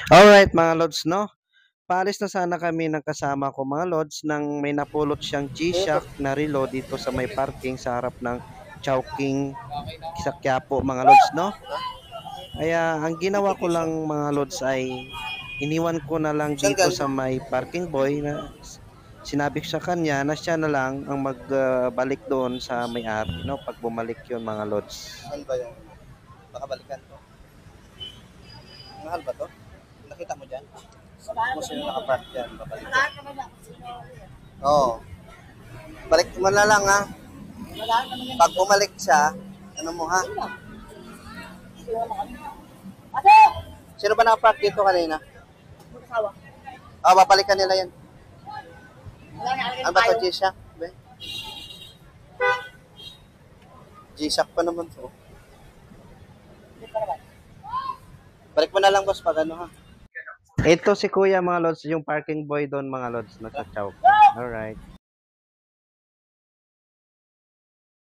Alright mga lods, no? Paalis na sana kami ng kasama ko mga lods nang may napulot siyang G-Shock na relo dito sa may parking sa harap ng Chowking sa Quiapo mga lods, no? Kaya ang ginawa ko lang mga lods ay iniwan ko na lang Saan dito galing? sa may parking boy na sinabi ko sa kanya na siya na lang ang magbalik doon sa may-ari, no? Pag bumalik yun mga lods. Saan ba yung nakabalikan to? Mahal ba to? Nakita mo dyan? Kung sino nakapark dyan, babalikan. Oo. Balik mo na lang ha. Pag bumalik siya, ano mo ha? Sino ba nakapark dito kanina? Babalikan nila yan. Ano ba to, G-Shock? G-Shock pa naman to. Balik mo na lang boss pag ano ha. Ito si Kuya mga lods, yung parking boy doon mga lods, nasa Chowking. Alright.